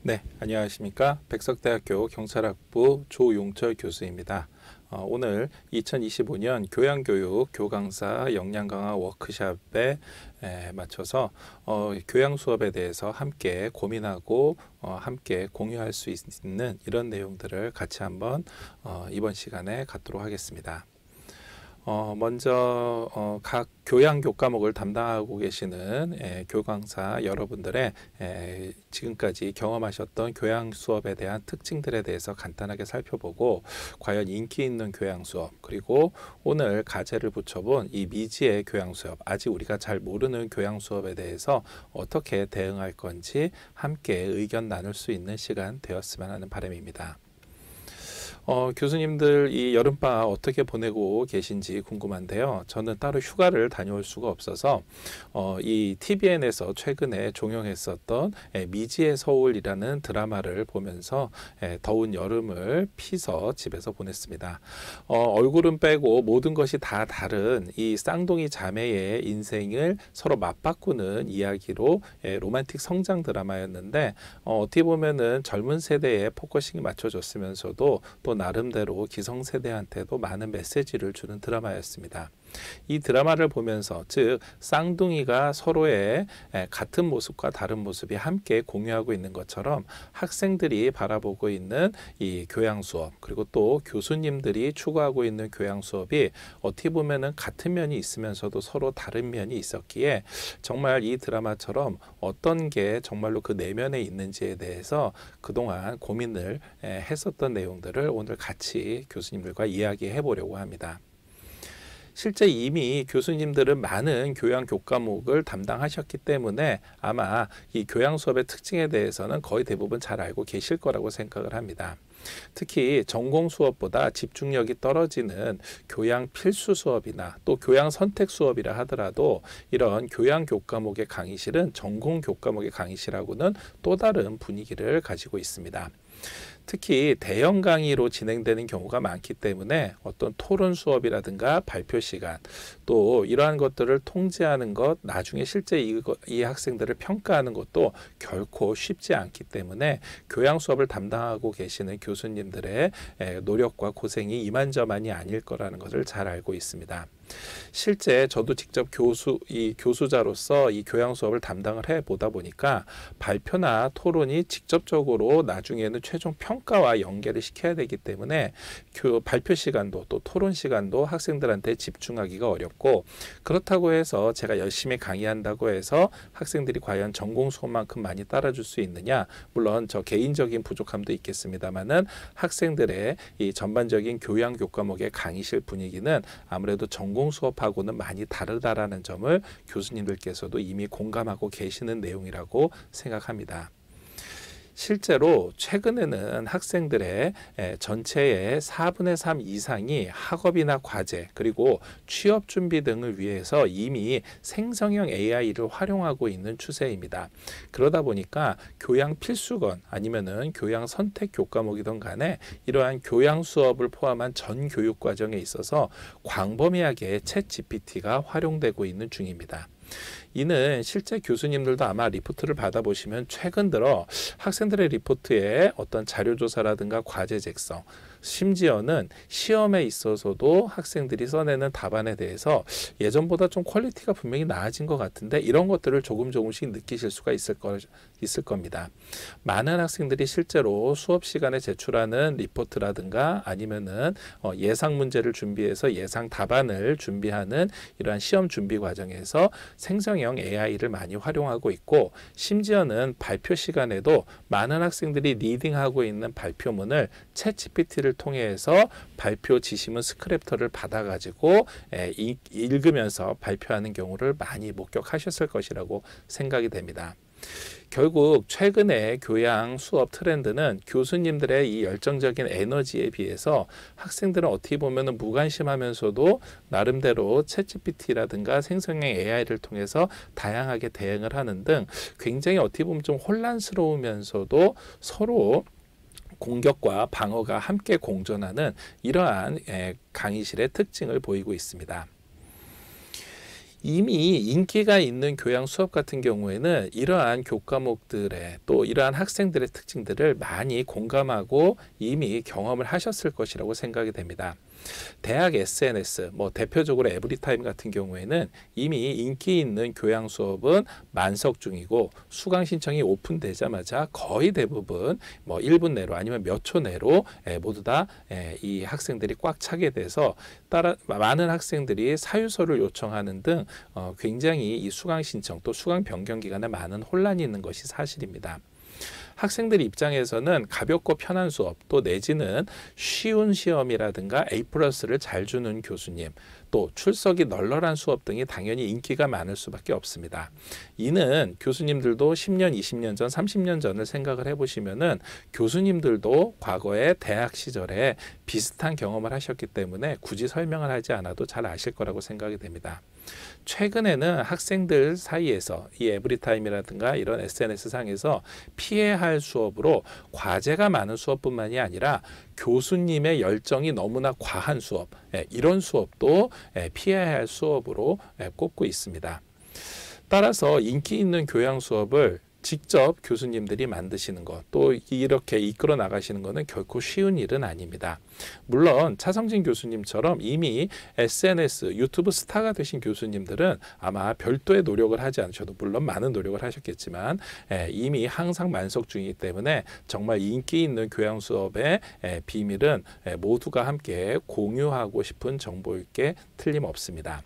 네, 안녕하십니까. 백석대학교 경찰학부 조용철 교수입니다. 오늘 2025년 교양교육 교강사 역량강화 워크숍에 맞춰서 교양 수업에 대해서 함께 고민하고 함께 공유할 수 있는 이런 내용들을 같이 한번 이번 시간에 갖도록 하겠습니다. 먼저 각 교양 교과목을 담당하고 계시는 교강사 여러분들의 지금까지 경험하셨던 교양 수업에 대한 특징들에 대해서 간단하게 살펴보고, 과연 인기 있는 교양 수업, 그리고 오늘 과제를 붙여본 이 미지의 교양 수업, 아직 우리가 잘 모르는 교양 수업에 대해서 어떻게 대응할 건지 함께 의견 나눌 수 있는 시간 되었으면 하는 바람입니다. 교수님들 이 여름방학 어떻게 보내고 계신지 궁금한데요. 저는 따로 휴가를 다녀올 수가 없어서 이 TVN에서 최근에 종영했었던 미지의 서울이라는 드라마를 보면서 더운 여름을 피서 집에서 보냈습니다. 얼굴은 빼고 모든 것이 다 다른 이 쌍둥이 자매의 인생을 서로 맞바꾸는 이야기로 로man틱 성장 드라마였는데, 어떻게 보면은 젊은 세대에 포커싱이 맞춰졌으면서도 또 나름대로 기성세대한테도 많은 메시지를 주는 드라마였습니다. 이 드라마를 보면서, 즉 쌍둥이가 서로의 같은 모습과 다른 모습이 함께 공유하고 있는 것처럼 학생들이 바라보고 있는 이 교양 수업, 그리고 또 교수님들이 추구하고 있는 교양 수업이 어떻게 보면은 같은 면이 있으면서도 서로 다른 면이 있었기에, 정말 이 드라마처럼 어떤 게 정말로 그 내면에 있는지에 대해서 그동안 고민을 했었던 내용들을 오늘 같이 교수님들과 이야기해 보려고 합니다. 실제 이미 교수님들은 많은 교양 교과목을 담당하셨기 때문에 아마 이 교양 수업의 특징에 대해서는 거의 대부분 잘 알고 계실 거라고 생각을 합니다. 특히 전공 수업보다 집중력이 떨어지는 교양 필수 수업이나 또 교양 선택 수업이라 하더라도, 이런 교양 교과목의 강의실은 전공 교과목의 강의실하고는 또 다른 분위기를 가지고 있습니다. 특히 대형 강의로 진행되는 경우가 많기 때문에 어떤 토론 수업이라든가 발표 시간, 또 이러한 것들을 통제하는 것, 나중에 실제 이 학생들을 평가하는 것도 결코 쉽지 않기 때문에 교양 수업을 담당하고 계시는 교수님들의 노력과 고생이 이만저만이 아닐 거라는 것을 잘 알고 있습니다. 실제 저도 직접 교수자로서 이 교양 수업을 담당을 해 보다 보니까, 발표나 토론이 직접적으로 나중에는 최종 평가와 연계를 시켜야 되기 때문에 발표 시간도 또 토론 시간도 학생들한테 집중하기가 어렵고, 그렇다고 해서 제가 열심히 강의한다고 해서 학생들이 과연 전공 수업만큼 많이 따라줄 수 있느냐, 물론 저 개인적인 부족함도 있겠습니다만은 학생들의 이 전반적인 교양 교과목의 강의실 분위기는 아무래도 전공 수업하고는 많이 다르다라는 점을 교수님들께서도 이미 공감하고 계시는 내용이라고 생각합니다. 실제로 최근에는 학생들의 전체의 4분의 3 이상이 학업이나 과제, 그리고 취업 준비 등을 위해서 이미 생성형 AI를 활용하고 있는 추세입니다. 그러다 보니까 교양 필수건 아니면은 교양 선택 교과목이든 간에 이러한 교양 수업을 포함한 전 교육 과정에 있어서 광범위하게 챗 GPT가 활용되고 있는 중입니다. 이는 실제 교수님들도 아마 리포트를 받아보시면 최근 들어 학생들의 리포트에 어떤 자료조사라든가 과제 작성, 심지어는 시험에 있어서도 학생들이 써내는 답안에 대해서 예전보다 좀 퀄리티가 분명히 나아진 것 같은데, 이런 것들을 조금씩 느끼실 수가 있을 겁니다. 많은 학생들이 실제로 수업 시간에 제출하는 리포트라든가 아니면은 예상 문제를 준비해서 예상 답안을 준비하는 이러한 시험 준비 과정에서 생성형 AI를 많이 활용하고 있고, 심지어는 발표 시간에도 많은 학생들이 리딩하고 있는 발표문을 챗 GPT를 통해서 발표 지시문 스크랩터를 받아가지고 읽으면서 발표하는 경우를 많이 목격하셨을 것이라고 생각이 됩니다. 결국 최근의 교양 수업 트렌드는 교수님들의 이 열정적인 에너지에 비해서 학생들은 어떻게 보면 무관심하면서도 나름대로 챗GPT라든가 생성형 AI를 통해서 다양하게 대응을 하는 등 굉장히 어떻게 보면 좀 혼란스러우면서도 서로 공격과 방어가 함께 공존하는 이러한 강의실의 특징을 보이고 있습니다. 이미 인기가 있는 교양 수업 같은 경우에는 이러한 교과목들의 또 이러한 학생들의 특징들을 많이 공감하고 이미 경험을 하셨을 것이라고 생각이 됩니다. 대학 SNS, 대표적으로 에브리타임 같은 경우에는 이미 인기 있는 교양 수업은 만석 중이고 수강 신청이 오픈되자마자 거의 대부분 1분 내로 아니면 몇 초 내로 모두 다 이 학생들이 꽉 차게 돼서 따라 많은 학생들이 사유서를 요청하는 등 굉장히 이 수강 신청 또 수강 변경 기간에 많은 혼란이 있는 것이 사실입니다. 학생들 입장에서는 가볍고 편한 수업 또 내지는 쉬운 시험이라든가 A+를 잘 주는 교수님 또 출석이 널널한 수업 등이 당연히 인기가 많을 수밖에 없습니다. 이는 교수님들도 10년, 20년 전, 30년 전을 생각을 해보시면은 교수님들도 과거에 대학 시절에 비슷한 경험을 하셨기 때문에 굳이 설명을 하지 않아도 잘 아실 거라고 생각이 됩니다. 최근에는 학생들 사이에서 이 에브리타임이라든가 이런 SNS 상에서 피해야 할 수업으로 과제가 많은 수업뿐만이 아니라 교수님의 열정이 너무나 과한 수업, 이런 수업도 피해야 할 수업으로 꼽고 있습니다. 따라서 인기 있는 교양 수업을 직접 교수님들이 만드시는 것, 또 이렇게 이끌어 나가시는 것은 결코 쉬운 일은 아닙니다. 물론 차성진 교수님처럼 이미 SNS, 유튜브 스타가 되신 교수님들은 아마 별도의 노력을 하지 않으셔도 물론 많은 노력을 하셨겠지만 이미 항상 만석 중이기 때문에 정말 인기 있는 교양 수업의 비밀은 모두가 함께 공유하고 싶은 정보일 게 틀림없습니다.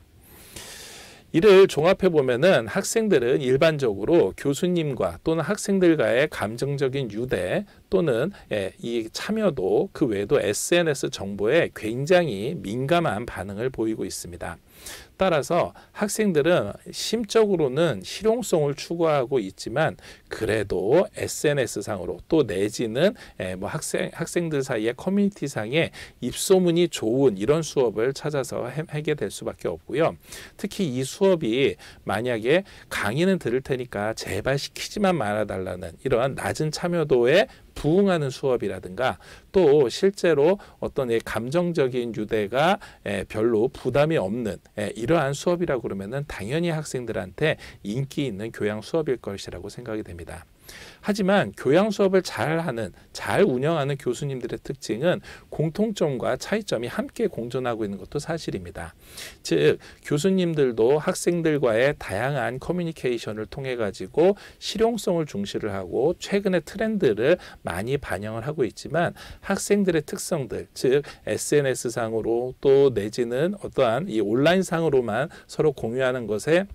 이를 종합해 보면은 학생들은 일반적으로 교수님과 또는 학생들과의 감정적인 유대 또는 이 참여도 그 외에도 SNS 정보에 굉장히 민감한 반응을 보이고 있습니다. 따라서 학생들은 심적으로는 실용성을 추구하고 있지만 그래도 SNS상으로 또 내지는 학생들 사이의 커뮤니티상에 입소문이 좋은 이런 수업을 찾아서 하게 될 수밖에 없고요. 특히 이 수업이 만약에 강의는 들을 테니까 제발 시키지만 말아달라는 이러한 낮은 참여도에 부응하는 수업이라든가 또 실제로 어떤 감정적인 유대가 별로 부담이 없는 이러한 수업이라고 그러면은 당연히 학생들한테 인기 있는 교양 수업일 것이라고 생각이 됩니다. 하지만 교양 수업을 잘 운영하는 교수님들의 특징은 공통점과 차이점이 함께 공존하고 있는 것도 사실입니다. 즉 교수님들도 학생들과의 다양한 커뮤니케이션을 통해 가지고 실용성을 중시를 하고 최근의 트렌드를 많이 반영을 하고 있지만 학생들의 특성들, 즉 SNS상으로 또 내지는 어떠한 이 온라인상으로만 서로 공유하는 것에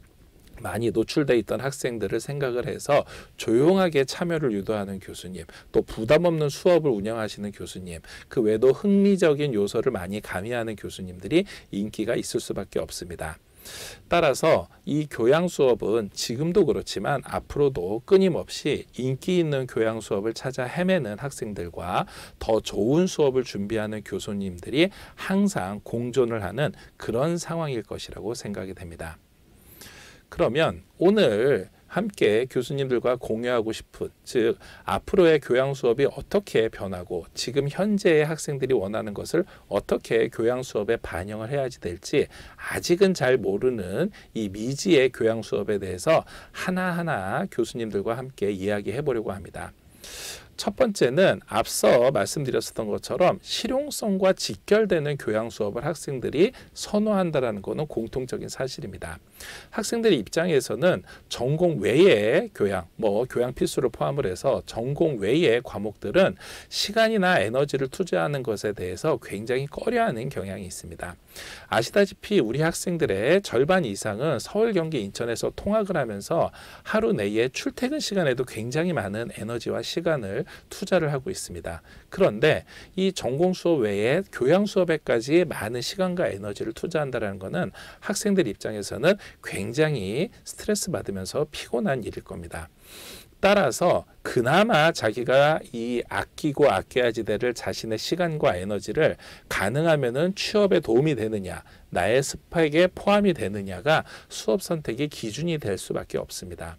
많이 노출돼 있던 학생들을 생각을 해서 조용하게 참여를 유도하는 교수님, 또 부담 없는 수업을 운영하시는 교수님, 그 외에도 흥미적인 요소를 많이 가미하는 교수님들이 인기가 있을 수밖에 없습니다. 따라서 이 교양 수업은 지금도 그렇지만 앞으로도 끊임없이 인기 있는 교양 수업을 찾아 헤매는 학생들과 더 좋은 수업을 준비하는 교수님들이 항상 공존을 하는 그런 상황일 것이라고 생각이 됩니다. 그러면 오늘 함께 교수님들과 공유하고 싶은, 즉 앞으로의 교양 수업이 어떻게 변하고 지금 현재의 학생들이 원하는 것을 어떻게 교양 수업에 반영을 해야지 될지 아직은 잘 모르는 이 미지의 교양 수업에 대해서 하나하나 교수님들과 함께 이야기해 보려고 합니다. 첫 번째는 앞서 말씀드렸었던 것처럼 실용성과 직결되는 교양 수업을 학생들이 선호한다는 것은 공통적인 사실입니다. 학생들 입장에서는 전공 외의 교양, 교양 필수를 포함을 해서 전공 외의 과목들은 시간이나 에너지를 투자하는 것에 대해서 굉장히 꺼려하는 경향이 있습니다. 아시다시피 우리 학생들의 절반 이상은 서울, 경기, 인천에서 통학을 하면서 하루 내에 출퇴근 시간에도 굉장히 많은 에너지와 시간을 투자를 하고 있습니다. 그런데 이 전공 수업 외에 교양 수업에까지 많은 시간과 에너지를 투자한다는 것은 학생들 입장에서는 굉장히 스트레스 받으면서 피곤한 일일 겁니다. 따라서 그나마 자기가 이 아끼고 아껴야지 될 자신의 시간과 에너지를 가능하면은 취업에 도움이 되느냐, 나의 스펙에 포함이 되느냐가 수업 선택의 기준이 될 수밖에 없습니다.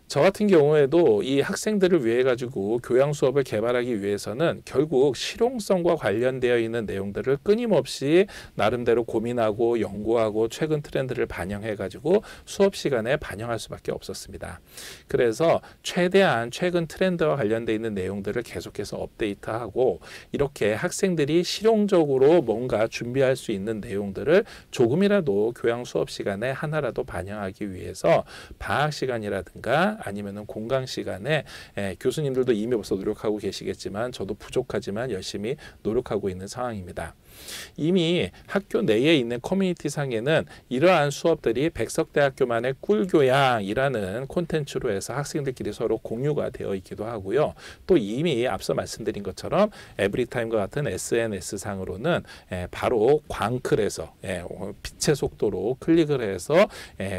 저 같은 경우에도 이 학생들을 위해 가지고 교양 수업을 개발하기 위해서는 결국 실용성과 관련되어 있는 내용들을 끊임없이 나름대로 고민하고 연구하고 최근 트렌드를 반영해 가지고 수업 시간에 반영할 수밖에 없었습니다. 그래서 최대한 최근 트렌드와 관련되어 있는 내용들을 계속해서 업데이트하고 이렇게 학생들이 실용적으로 뭔가 준비할 수 있는 내용들을 조금이라도 교양 수업 시간에 하나라도 반영하기 위해서 방학 시간이라든가 아니면은 공강 시간에 교수님들도 이미 벌써 노력하고 계시겠지만 저도 부족하지만 열심히 노력하고 있는 상황입니다. 이미 학교 내에 있는 커뮤니티 상에는 이러한 수업들이 백석대학교만의 꿀교양이라는 콘텐츠로 해서 학생들끼리 서로 공유가 되어 있기도 하고요. 또 이미 앞서 말씀드린 것처럼 에브리타임과 같은 SNS 상으로는 바로 광클에서 빛의 속도로 클릭을 해서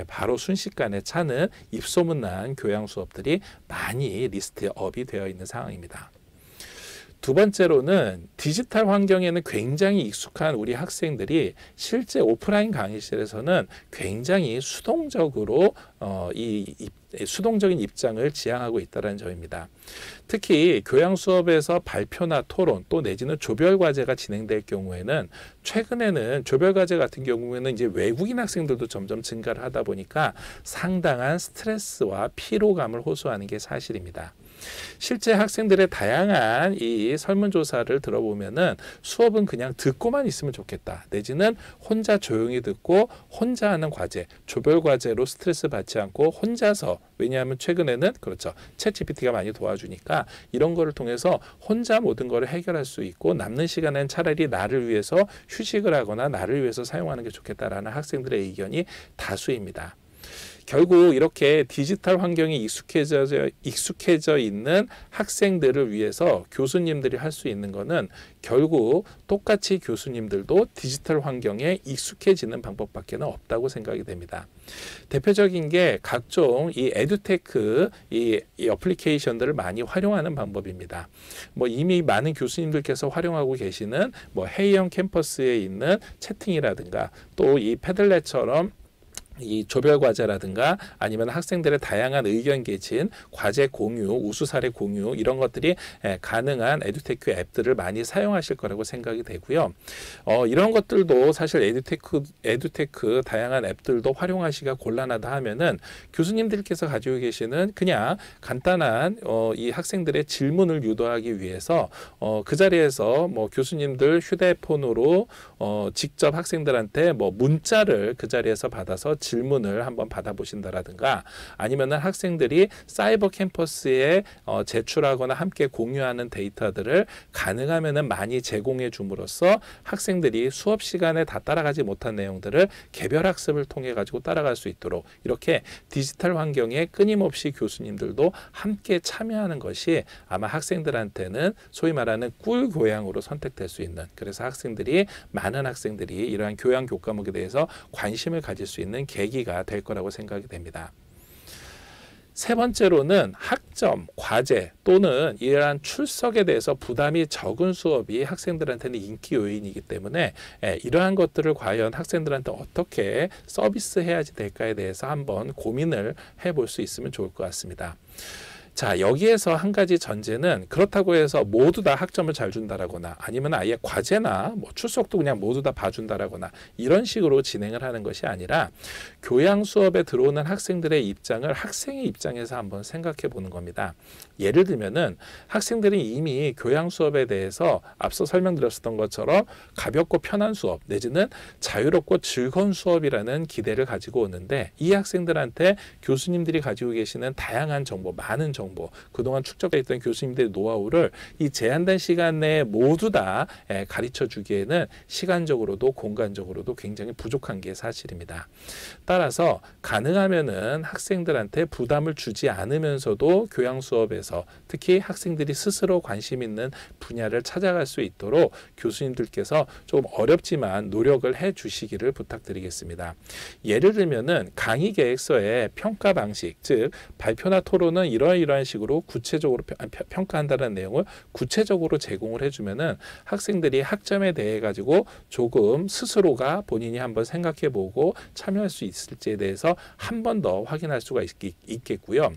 바로 순식간에 차는 입소문난 교양 수업들이 많이 리스트업이 되어 있는 상황입니다. 두 번째로는 디지털 환경에는 굉장히 익숙한 우리 학생들이 실제 오프라인 강의실에서는 굉장히 수동적으로 수동적인 입장을 지향하고 있다는 점입니다. 특히 교양 수업에서 발표나 토론 또 내지는 조별 과제가 진행될 경우에는 최근에는 조별 과제 같은 경우에는 이제 외국인 학생들도 점점 증가를 하다 보니까 상당한 스트레스와 피로감을 호소하는 게 사실입니다. 실제 학생들의 다양한 이 설문조사를 들어보면은 수업은 그냥 듣고만 있으면 좋겠다. 내지는 혼자 조용히 듣고 혼자 하는 과제, 조별 과제로 스트레스 받지 않고 혼자서 왜냐하면 최근에는 그렇죠. 챗GPT가 많이 도와주니까 이런 거를 통해서 혼자 모든 거를 해결할 수 있고 남는 시간엔 차라리 나를 위해서 휴식을 하거나 나를 위해서 사용하는 게 좋겠다라는 학생들의 의견이 다수입니다. 결국 이렇게 디지털 환경이 익숙해져 있는 학생들을 위해서 교수님들이 할 수 있는 거는 결국 똑같이 교수님들도 디지털 환경에 익숙해지는 방법밖에 없다고 생각이 됩니다. 대표적인 게 각종 이 에듀테크 이 어플리케이션들을 많이 활용하는 방법입니다. 뭐 이미 많은 교수님들께서 활용하고 계시는 뭐 헤이형 캠퍼스에 있는 채팅이라든가 또 이 패들렛처럼 이 조별 과제라든가 아니면 학생들의 다양한 의견 개진, 과제 공유, 우수 사례 공유 이런 것들이 가능한 에듀테크 앱들을 많이 사용하실 거라고 생각이 되고요. 이런 것들도 사실 에듀테크 다양한 앱들도 활용하시기가 곤란하다 하면은 교수님들께서 가지고 계시는 그냥 간단한 이 학생들의 질문을 유도하기 위해서 그 자리에서 뭐 교수님들 휴대폰으로 직접 학생들한테 뭐 문자를 그 자리에서 받아서 질문을 한번 받아보신다라든가 아니면은 학생들이 사이버 캠퍼스에 제출하거나 함께 공유하는 데이터들을 가능하면은 많이 제공해 줌으로써 학생들이 수업 시간에 다 따라가지 못한 내용들을 개별 학습을 통해 가지고 따라갈 수 있도록 이렇게 디지털 환경에 끊임없이 교수님들도 함께 참여하는 것이 아마 학생들한테는 소위 말하는 꿀 교양으로 선택될 수 있는 그래서 많은 학생들이 이러한 교양 교과목에 대해서 관심을 가질 수 있는 계기가 될 거라고 생각이 됩니다. 세 번째로는 학점, 과제 또는 이러한 출석에 대해서 부담이 적은 수업이 학생들한테는 인기 요인이기 때문에 이러한 것들을 과연 학생들한테 어떻게 서비스해야지 될까에 대해서 한번 고민을 해볼 수 있으면 좋을 것 같습니다. 자, 여기에서 한 가지 전제는 그렇다고 해서 모두 다 학점을 잘 준다라거나 아니면 아예 과제나 뭐 출석도 그냥 모두 다 봐준다라거나 이런 식으로 진행을 하는 것이 아니라 교양 수업에 들어오는 학생들의 입장을 학생의 입장에서 한번 생각해 보는 겁니다. 예를 들면은 학생들이 이미 교양 수업에 대해서 앞서 설명드렸었던 것처럼 가볍고 편한 수업 내지는 자유롭고 즐거운 수업이라는 기대를 가지고 오는데 이 학생들한테 교수님들이 가지고 계시는 다양한 정보, 많은 정보 그동안 축적되어 있던 교수님들의 노하우를 이 제한된 시간 내에 모두 다 가르쳐 주기에는 시간적으로도 공간적으로도 굉장히 부족한 게 사실입니다. 따라서 가능하면은 학생들한테 부담을 주지 않으면서도 교양 수업에서 특히 학생들이 스스로 관심 있는 분야를 찾아갈 수 있도록 교수님들께서 좀 어렵지만 노력을 해 주시기를 부탁드리겠습니다. 예를 들면은 강의 계획서의 평가 방식, 즉 발표나 토론은 이러이러한 이러이러한 식으로 구체적으로 평가한다는 내용을 구체적으로 제공을 해주면은 학생들이 학점에 대해 가지고 조금 스스로가 본인이 한번 생각해보고 참여할 수 있을지에 대해서 한 번 더 확인할 수가 있겠고요.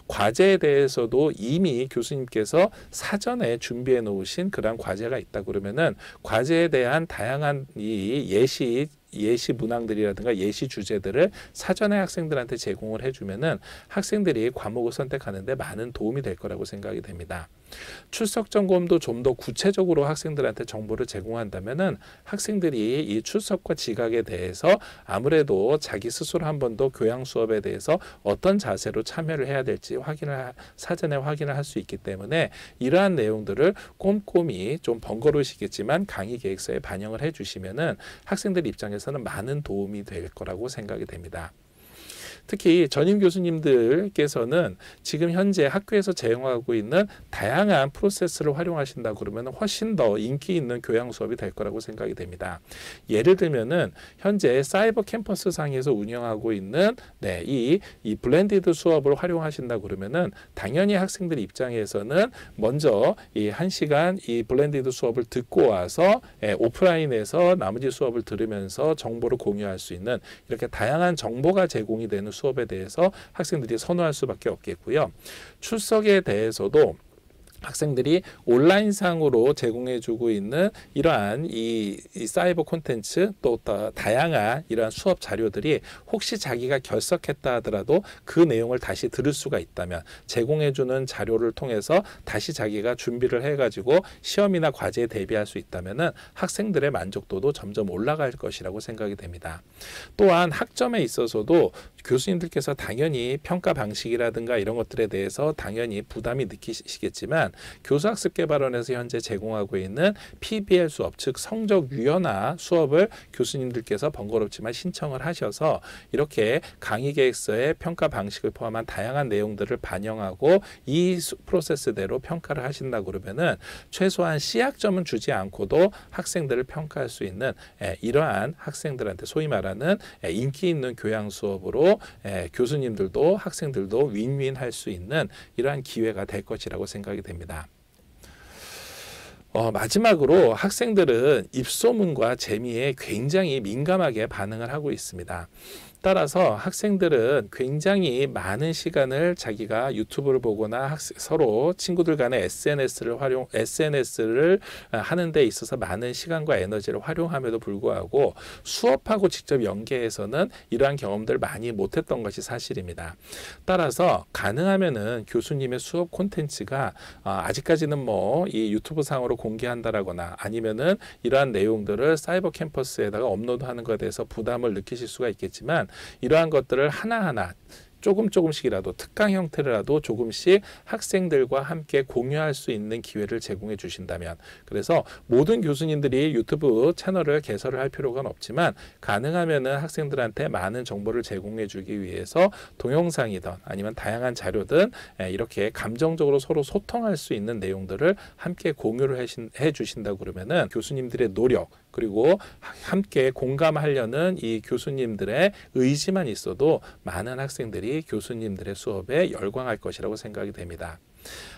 과제에 대해서도 이미 교수님께서 사전에 준비해 놓으신 그런 과제가 있다 그러면은 과제에 대한 다양한 이 예시 문항들이라든가 예시 주제들을 사전에 학생들한테 제공을 해주면은 학생들이 과목을 선택하는데 많은 도움이 될 거라고 생각이 됩니다. 출석 점검도 좀 더 구체적으로 학생들한테 정보를 제공한다면은 학생들이 이 출석과 지각에 대해서 아무래도 자기 스스로 한 번 더 교양 수업에 대해서 어떤 자세로 참여를 해야 될지 사전에 확인을 할 수 있기 때문에 이러한 내용들을 꼼꼼히 좀 번거로우시겠지만 강의 계획서에 반영을 해주시면은 학생들 입장에서는 많은 도움이 될 거라고 생각이 됩니다. 특히 전임 교수님들께서는 지금 현재 학교에서 제공하고 있는 다양한 프로세스를 활용하신다 그러면 훨씬 더 인기 있는 교양 수업이 될 거라고 생각이 됩니다. 예를 들면은 현재 사이버 캠퍼스 상에서 운영하고 있는 이 블렌디드 수업을 활용하신다 그러면은 당연히 학생들 입장에서는 먼저 이 1시간 이 블렌디드 수업을 듣고 와서 오프라인에서 나머지 수업을 들으면서 정보를 공유할 수 있는 이렇게 다양한 정보가 제공이 되는 수업에 대해서 학생들이 선호할 수밖에 없겠고요. 출석에 대해서도 학생들이 온라인상으로 제공해주고 있는 이러한 이 사이버 콘텐츠 또 다양한 이러한 수업 자료들이 혹시 자기가 결석했다 하더라도 그 내용을 다시 들을 수가 있다면 제공해주는 자료를 통해서 다시 자기가 준비를 해가지고 시험이나 과제에 대비할 수 있다면은 학생들의 만족도도 점점 올라갈 것이라고 생각이 됩니다. 또한 학점에 있어서도 교수님들께서 당연히 평가 방식이라든가 이런 것들에 대해서 당연히 부담이 느끼시겠지만 교수학습개발원에서 현재 제공하고 있는 PBL 수업, 즉 성적 유연화 수업을 교수님들께서 번거롭지만 신청을 하셔서 이렇게 강의 계획서에 평가 방식을 포함한 다양한 내용들을 반영하고 이 프로세스대로 평가를 하신다 그러면은 최소한 C학점은 주지 않고도 학생들을 평가할 수 있는 이러한 학생들한테 소위 말하는 인기 있는 교양 수업으로 교수님들도 학생들도 윈윈할 수 있는 이러한 기회가 될 것이라고 생각이 됩니다. 마지막으로 학생들은 입소문과 재미에 굉장히 민감하게 반응을 하고 있습니다. 따라서 학생들은 굉장히 많은 시간을 자기가 유튜브를 보거나 서로 친구들 간의 SNS를 하는 데 있어서 많은 시간과 에너지를 활용함에도 불구하고 수업하고 직접 연계해서는 이러한 경험들을 많이 못했던 것이 사실입니다. 따라서 가능하면은 교수님의 수업 콘텐츠가 아직까지는 뭐 이 유튜브 상으로 공개한다라거나 아니면은 이러한 내용들을 사이버 캠퍼스에다가 업로드하는 것에 대해서 부담을 느끼실 수가 있겠지만 이러한 것들을 하나하나 조금씩이라도 특강 형태라도 조금씩 학생들과 함께 공유할 수 있는 기회를 제공해 주신다면, 그래서 모든 교수님들이 유튜브 채널을 개설을 할 필요가 없지만 가능하면은 학생들한테 많은 정보를 제공해 주기 위해서 동영상이든 아니면 다양한 자료든 이렇게 감정적으로 서로 소통할 수 있는 내용들을 함께 공유를 해 주신다 그러면은 교수님들의 노력 그리고 함께 공감하려는 이 교수님들의 의지만 있어도 많은 학생들이 교수님들의 수업에 열광할 것이라고 생각이 됩니다.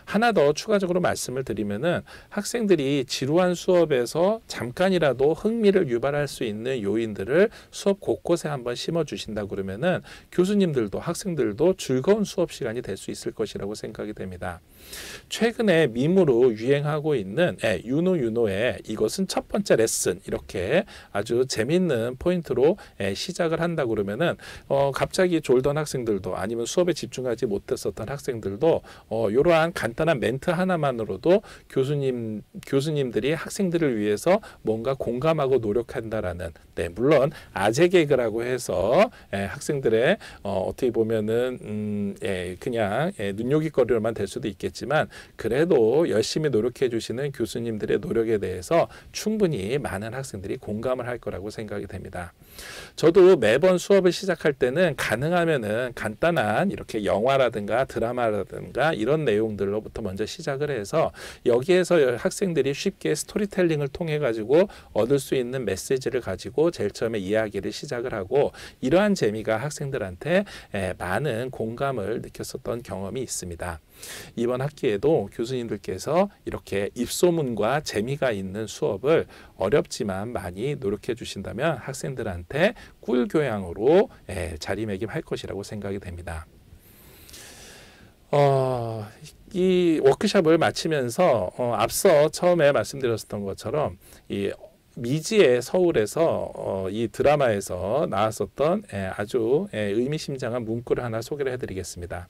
하나 더 추가적으로 말씀을 드리면은 학생들이 지루한 수업에서 잠깐이라도 흥미를 유발할 수 있는 요인들을 수업 곳곳에 한번 심어 주신다 그러면은 교수님들도 학생들도 즐거운 수업 시간이 될 수 있을 것이라고 생각이 됩니다. 최근에 밈으로 유행하고 있는 유노의 이것은 첫 번째 레슨, 이렇게 아주 재밌는 포인트로 시작을 한다 그러면은 갑자기 졸던 학생들도 아니면 수업에 집중하지 못했었던 학생들도 이러한 간단한 멘트 하나만으로도 교수님들이 학생들을 위해서 뭔가 공감하고 노력한다라는, 물론 아재 개그라고 해서 학생들의 어떻게 보면은 그냥 눈요깃거리로만 될 수도 있겠지만 그래도 열심히 노력해 주시는 교수님들의 노력에 대해서 충분히 많은 학생들이 공감을 할 거라고 생각이 됩니다. 저도 매번 수업을 시작할 때는 가능하면은 간단한 이렇게 영화라든가 드라마라든가 이런 내용 내용들로부터 먼저 시작을 해서 여기에서 학생들이 쉽게 스토리텔링을 통해 가지고 얻을 수 있는 메시지를 가지고 제일 처음에 이야기를 시작을 하고 이러한 재미가 학생들한테 많은 공감을 느꼈었던 경험이 있습니다. 이번 학기에도 교수님들께서 이렇게 입소문과 재미가 있는 수업을 어렵지만 많이 노력해 주신다면 학생들한테 꿀교양으로 자리매김할 것이라고 생각이 됩니다. 이 워크숍을 마치면서 앞서 처음에 말씀드렸던 것처럼 이 미지의 서울에서 이 드라마에서 나왔었던 아주 의미심장한 문구를 하나 소개를 해드리겠습니다.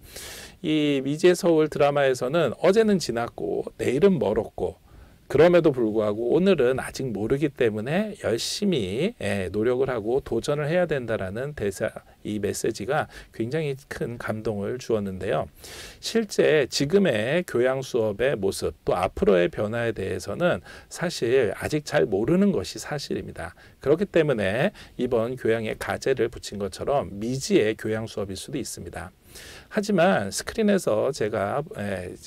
이 미지의 서울 드라마에서는 어제는 지났고 내일은 멀었고 그럼에도 불구하고 오늘은 아직 모르기 때문에 열심히 노력을 하고 도전을 해야 된다라는 대사, 이 메시지가 굉장히 큰 감동을 주었는데요. 실제 지금의 교양 수업의 모습 또 앞으로의 변화에 대해서는 사실 아직 잘 모르는 것이 사실입니다. 그렇기 때문에 이번 교양에 가제를 붙인 것처럼 미지의 교양 수업일 수도 있습니다. 하지만 스크린에서 제가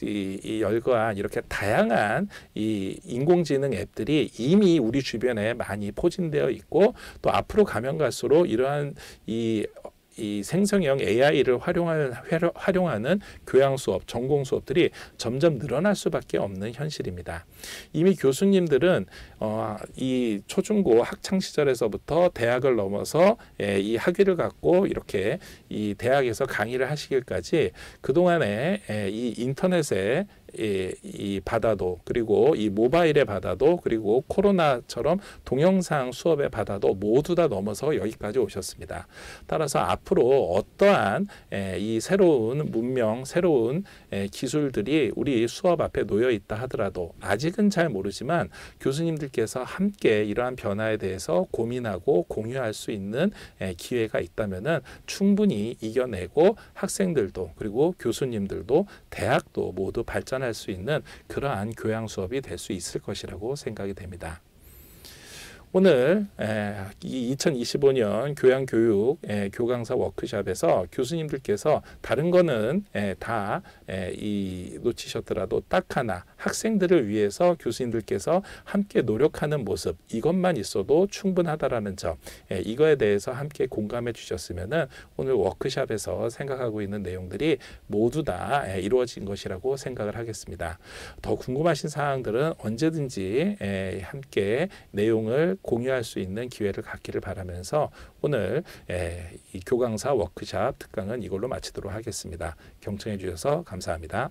이 열거한 이렇게 다양한 이 인공지능 앱들이 이미 우리 주변에 많이 포진되어 있고 또 앞으로 가면 갈수록 이러한 이 생성형 AI를 활용하는 교양 수업, 전공 수업들이 점점 늘어날 수밖에 없는 현실입니다. 이미 교수님들은 이 초중고 학창 시절에서부터 대학을 넘어서 이 학위를 갖고 이렇게 이 대학에서 강의를 하시길까지 그동안에 이 인터넷에 이 받아도 그리고 이 모바일에 받아도 그리고 코로나처럼 동영상 수업에 받아도 모두 다 넘어서 여기까지 오셨습니다. 따라서 앞으로 어떠한 이 새로운 문명, 새로운 기술들이 우리 수업 앞에 놓여 있다 하더라도 아직은 잘 모르지만 교수님들께서 함께 이러한 변화에 대해서 고민하고 공유할 수 있는 기회가 있다면은 충분히 이겨내고 학생들도 그리고 교수님들도 대학도 모두 발전할 수 있는 그러한 교양 수업이 될 수 있을 것이라고 생각이 됩니다. 오늘 이 2025년 교양교육 교강사 워크숍에서 교수님들께서 다른 거는 다 놓치셨더라도 딱 하나 학생들을 위해서 교수님들께서 함께 노력하는 모습 이것만 있어도 충분하다라는 점 이거에 대해서 함께 공감해 주셨으면은 오늘 워크숍에서 생각하고 있는 내용들이 모두 다 이루어진 것이라고 생각을 하겠습니다. 더 궁금하신 사항들은 언제든지 함께 내용을 공유할 수 있는 기회를 갖기를 바라면서 오늘 이 교강사 워크숍 특강은 이걸로 마치도록 하겠습니다. 경청해 주셔서 감사합니다.